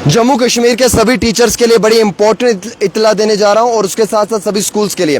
जम्मू कश्मीर के सभी टीचर्स के लिए बड़ी इंपॉर्टेंट इत्तला देने जा रहा हूं और उसके साथ साथ सभी स्कूल्स के लिए।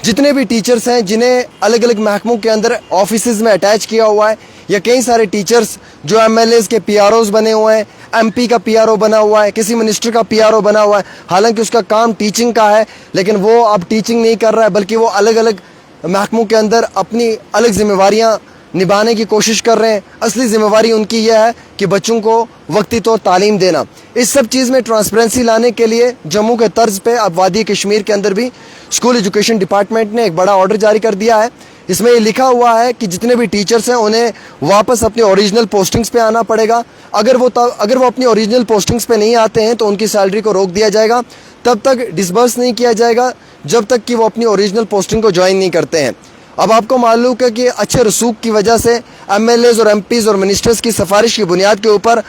जितने भी टीचर्स हैं जिन्हें अलग अलग महकमों के अंदर ऑफिसेज में अटैच किया हुआ है, या कई सारे टीचर्स जो एमएलएस के पीआरओज बने हुए हैं, एमपी का पीआरओ बना हुआ है, किसी मिनिस्टर का पीआरओ बना हुआ है, हालांकि उसका काम टीचिंग का है लेकिन वो अब टीचिंग नहीं कर रहा है बल्कि वो अलग अलग महकमों के अंदर अपनी अलग जिम्मेवारियां निभाने की कोशिश कर रहे हैं। असली जिम्मेवारी उनकी यह है कि बच्चों को वक्ती तौर तालीम देना। इस सब चीज़ में ट्रांसपेरेंसी लाने के लिए जम्मू के तर्ज पे अब वादी कश्मीर के अंदर भी स्कूल एजुकेशन डिपार्टमेंट ने एक बड़ा ऑर्डर जारी कर दिया है। इसमें ये लिखा हुआ है कि जितने भी टीचर्स हैं उन्हें वापस अपनी ओरिजिनल पोस्टिंग्स पे आना पड़ेगा। अगर वो अपनी ओरिजिनल पोस्टिंग्स पे नहीं आते हैं तो उनकी सैलरी को रोक दिया जाएगा, तब तक डिसबर्स नहीं किया जाएगा जब तक कि वो अपनी ओरिजिनल पोस्टिंग को ज्वाइन नहीं करते हैं। अब आपको मालूम है कि अच्छे रसूख की वजह से एमएलएज और एमपीज और मिनिस्टर्स की सिफारिश की बुनियाद के ऊपर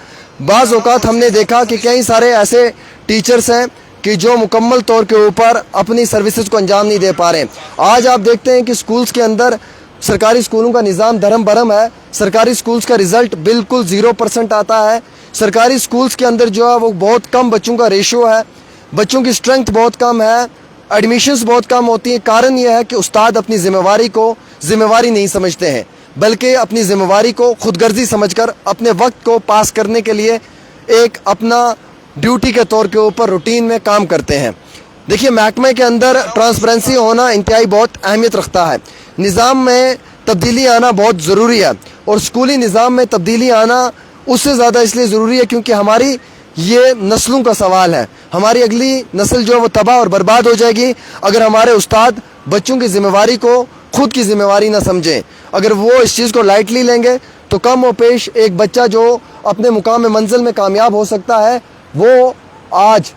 बाज़ औक़ात हमने देखा कि कई सारे ऐसे टीचर्स हैं कि जो मुकम्मल तौर के ऊपर अपनी सर्विसेज को अंजाम नहीं दे पा रहे हैं। आज आप देखते हैं कि स्कूल्स के अंदर सरकारी स्कूलों का निज़ाम धर्म भरम है। सरकारी स्कूल्स का रिज़ल्ट बिल्कुल 0% आता है। सरकारी स्कूल्स के अंदर जो है वो बहुत कम बच्चों का रेशो है, बच्चों की स्ट्रेंथ बहुत कम है, एडमिशन्स बहुत कम होती हैं। कारण यह है कि उस्ताद अपनी जिम्मेवारी को जिम्मेवारी नहीं समझते हैं बल्कि अपनी जिम्मेवारी को खुदगर्जी समझकर अपने वक्त को पास करने के लिए एक अपना ड्यूटी के तौर के ऊपर रूटीन में काम करते हैं। देखिए, महकमे के अंदर ट्रांसपेरेंसी होना इंतहाई बहुत अहमियत रखता है। निज़ाम में तब्दीली आना बहुत ज़रूरी है और स्कूली निज़ाम में तब्दीली आना उससे ज़्यादा इसलिए ज़रूरी है क्योंकि हमारी ये नस्लों का सवाल है। हमारी अगली नस्ल जो है वो तबाह और बर्बाद हो जाएगी अगर हमारे उस्ताद बच्चों की जिम्मेवारी को खुद की जिम्मेवारी ना समझें। अगर वो इस चीज़ को लाइटली लेंगे तो कम व पेश एक बच्चा जो अपने मुकाम में मंजिल में कामयाब हो सकता है वो आज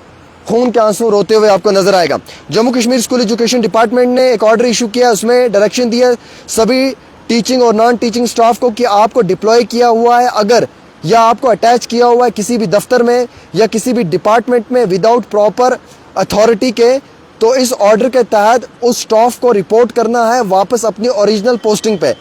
खून के आंसू रोते हुए आपको नजर आएगा। Jammu Kashmir school education department ने एक ऑर्डर इशू किया, उसमें डायरेक्शन दिया सभी टीचिंग और नॉन टीचिंग स्टाफ को कि आपको डिप्लॉय किया हुआ है अगर या आपको अटैच किया हुआ है किसी भी दफ्तर में या किसी भी डिपार्टमेंट में विदाउट प्रॉपर अथॉरिटी के, तो इस ऑर्डर के तहत उस स्टाफ को रिपोर्ट करना है वापस अपनी ओरिजिनल पोस्टिंग पे।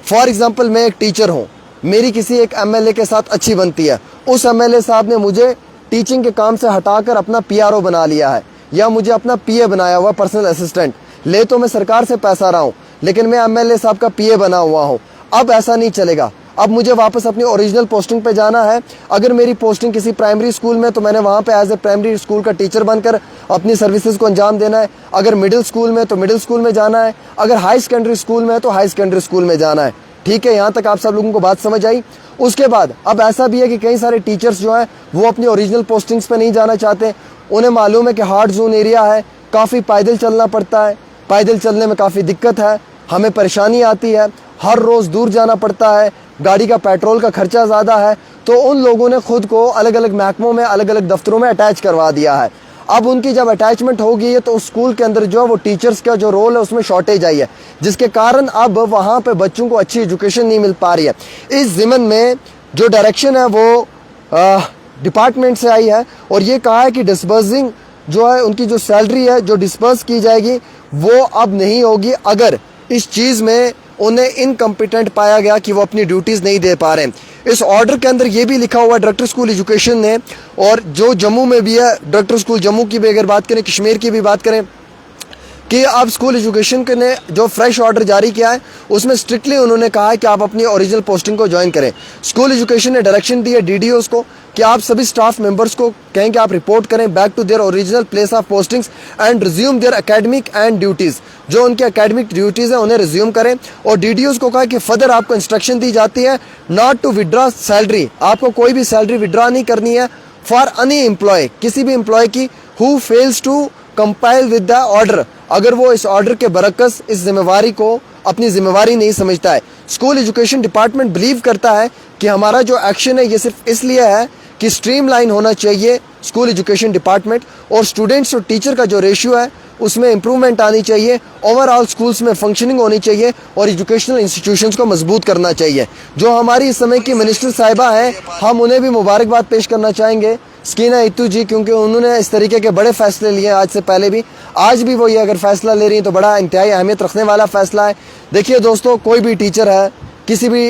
फॉर एग्जांपल, मैं एक टीचर हूँ, मेरी किसी एक एमएलए के साथ अच्छी बनती है, उस एमएलए साहब ने मुझे टीचिंग के काम से हटाकर अपना पीआरओ बना लिया है या मुझे अपना पीए बनाया हुआ पर्सनल असिस्टेंट। ले तो मैं सरकार से पैसा रहा हूँ लेकिन मैं एमएलए साहब का पीए बना हुआ हूँ। अब ऐसा नहीं चलेगा, अब मुझे वापस अपनी ओरिजिनल पोस्टिंग पे जाना है। अगर मेरी पोस्टिंग किसी प्राइमरी स्कूल में तो मैंने वहाँ पे एज ए प्राइमरी स्कूल का टीचर बनकर अपनी सर्विसेज को अंजाम देना है। अगर मिडिल स्कूल में तो मिडिल स्कूल में जाना है, अगर हाई सेकेंडरी स्कूल में तो हाई सेकेंडरी स्कूल में जाना है। ठीक है, यहाँ तक आप सब लोगों को बात समझ आई। उसके बाद अब ऐसा भी है कि कई सारे टीचर्स जो हैं वो अपनी ओरिजिनल पोस्टिंग्स पे नहीं जाना चाहते। उन्हें मालूम है कि हार्ड जोन एरिया है, काफ़ी पैदल चलना पड़ता है, पैदल चलने में काफ़ी दिक्कत है, हमें परेशानी आती है, हर रोज़ दूर जाना पड़ता है, गाड़ी का पेट्रोल का खर्चा ज़्यादा है। तो उन लोगों ने खुद को अलग अलग महकमों में अलग अलग दफ्तरों में अटैच करवा दिया है। अब उनकी जब अटैचमेंट होगी है तो उस स्कूल के अंदर जो है वो टीचर्स का जो रोल है उसमें शॉर्टेज आई है, जिसके कारण अब वहाँ पे बच्चों को अच्छी एजुकेशन नहीं मिल पा रही है। इस ज़िमन में जो डायरेक्शन है वो डिपार्टमेंट से आई है और ये कहा है कि डिस्बर्सिंग जो है उनकी जो सैलरी है जो डिस्बर्स की जाएगी वो अब नहीं होगी अगर इस चीज़ में उन्हें इनकम्पिटेंट पाया गया कि वो अपनी ड्यूटीज़ नहीं दे पा रहे हैं। इस ऑर्डर के अंदर ये भी लिखा हुआ है डायरेक्टर स्कूल एजुकेशन ने, और जो जम्मू में भी है डायरेक्टर स्कूल जम्मू की भी अगर बात करें, कश्मीर की भी बात करें, कि अब स्कूल एजुकेशन के ने जो फ्रेश ऑर्डर जारी किया है उसमें स्ट्रिक्टली उन्होंने कहा है कि आप अपनी ओरिजिनल पोस्टिंग को ज्वाइन करें। स्कूल एजुकेशन ने डायरेक्शन दी है डीडीओज को कि आप सभी स्टाफ मेंबर्स को कहें कि आप रिपोर्ट करें back to their original place of postings and resume their academic and duties. जो उनकी एकेडमिक ड्यूटीज़ हैं उन्हें रिज्यूम करें। और डीडीओज को कहा कि फर्दर आपको इंस्ट्रक्शन दी जाती है नॉट टू विड्रॉ सैलरी, आपको कोई भी सैलरी विड्रॉ नहीं करनी है फॉर एनी एम्प्लॉय, किसी भी एम्प्लॉय की who fails to compile with the order, अगर वो इस ऑर्डर के बरक्स इस जिम्मेवारी को अपनी जिम्मेवारी नहीं समझता है। स्कूल एजुकेशन डिपार्टमेंट बिलीव करता है कि हमारा जो एक्शन है ये सिर्फ इसलिए है कि स्ट्रीमलाइन होना चाहिए स्कूल एजुकेशन डिपार्टमेंट और स्टूडेंट्स और टीचर का जो रेशियो है उसमें इंप्रूवमेंट आनी चाहिए, ओवरऑल स्कूल्स में फंक्शनिंग होनी चाहिए और एजुकेशनल इंस्टीट्यूशंस को मजबूत करना चाहिए। जो हमारी इस समय की मिनिस्टर साहिबा हैं, हम उन्हें भी मुबारकबाद पेश करना चाहेंगे, स्कीना इत्तू जी, क्योंकि उन्होंने इस तरीके के बड़े फैसले लिए आज से पहले भी, आज भी वो ये अगर फैसला ले रही हैं तो बड़ा इंतहाई अहमियत रखने वाला फैसला है। देखिए दोस्तों, कोई भी टीचर है किसी भी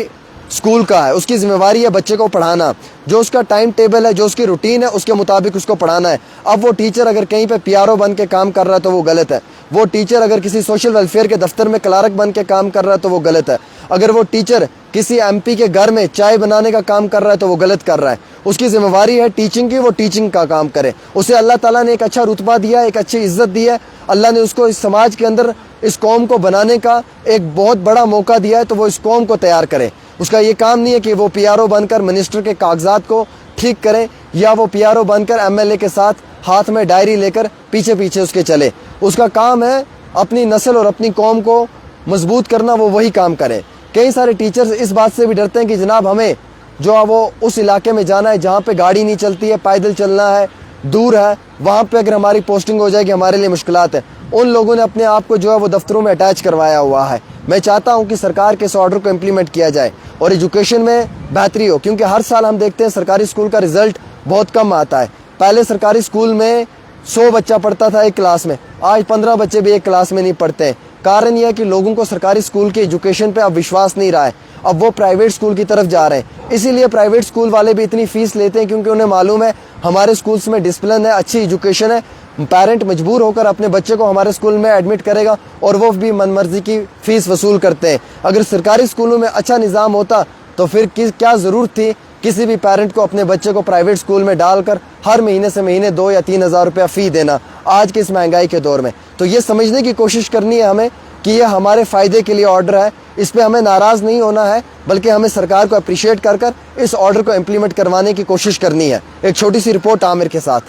स्कूल का है, उसकी जिम्मेवारी है बच्चे को पढ़ाना। जो उसका टाइम टेबल है, जो उसकी रूटीन है, उसके मुताबिक उसको पढ़ाना है। अब वो टीचर अगर कहीं पे पीआरओ बन के काम कर रहा है तो वो गलत है। वो टीचर अगर किसी सोशल वेलफेयर के दफ्तर में क्लार्क बन के काम कर रहा है तो वो गलत है। अगर वो टीचर किसी एमपी के घर में चाय बनाने का काम कर रहा है तो वो गलत कर रहा है। उसकी जिम्मेवारी है टीचिंग की, वो टीचिंग का काम करे। उसे अल्लाह ताला ने एक अच्छा रुतबा दिया, एक अच्छी इज्जत दी है। अल्लाह ने उसको इस समाज के अंदर इस कौम को बनाने का एक बहुत बड़ा मौका दिया है, तो वो इस कौम को तैयार करे। उसका ये काम नहीं है कि वो पीआरओ बनकर मिनिस्टर के कागजात को ठीक करें या वो पीआरओ बनकर एमएलए के साथ हाथ में डायरी लेकर पीछे पीछे उसके चले। उसका काम है अपनी नस्ल और अपनी कौम को मजबूत करना, वो वही काम करे। कई सारे टीचर्स इस बात से भी डरते हैं कि जनाब हमें जो है वो उस इलाके में जाना है जहाँ पे गाड़ी नहीं चलती है, पैदल चलना है, दूर है, वहाँ पे अगर हमारी पोस्टिंग हो जाएगी हमारे लिए मुश्किलात है। उन लोगों ने अपने आप को जो है वो दफ्तरों में अटैच करवाया हुआ है। मैं चाहता हूँ कि सरकार के इस ऑर्डर को इम्प्लीमेंट किया जाए और एजुकेशन में बेहतरी हो, क्योंकि हर साल हम देखते हैं सरकारी स्कूल का रिजल्ट बहुत कम आता है। पहले सरकारी स्कूल में 100 बच्चा पढ़ता था एक क्लास में, आज 15 बच्चे भी एक क्लास में नहीं पढ़ते हैं। कारण यह है कि लोगों को सरकारी स्कूल के एजुकेशन पे अब विश्वास नहीं रहा है, अब वो प्राइवेट स्कूल की तरफ जा रहे हैं। इसीलिए प्राइवेट स्कूल वाले भी इतनी फीस लेते हैं क्योंकि उन्हें मालूम है हमारे स्कूल्स में डिसिप्लिन है, अच्छी एजुकेशन है। पेरेंट मजबूर होकर अपने बच्चे को हमारे स्कूल में एडमिट करेगा और वो भी मनमर्जी की फीस वसूल करते हैं। अगर सरकारी स्कूलों में अच्छा निज़ाम होता तो फिर क्या ज़रूरत थी किसी भी पेरेंट को अपने बच्चे को प्राइवेट स्कूल में डालकर हर महीने से महीने 2 या 3 हज़ार रुपया फ़ी देना आज के इस महंगाई के दौर में। तो ये समझने की कोशिश करनी है हमें कि ये हमारे फ़ायदे के लिए ऑर्डर है, इस पे हमें नाराज़ नहीं होना है, बल्कि हमें सरकार को अप्रिशिएट कर इस ऑर्डर को इम्प्लीमेंट करवाने की कोशिश करनी है। एक छोटी सी रिपोर्ट आमिर के साथ।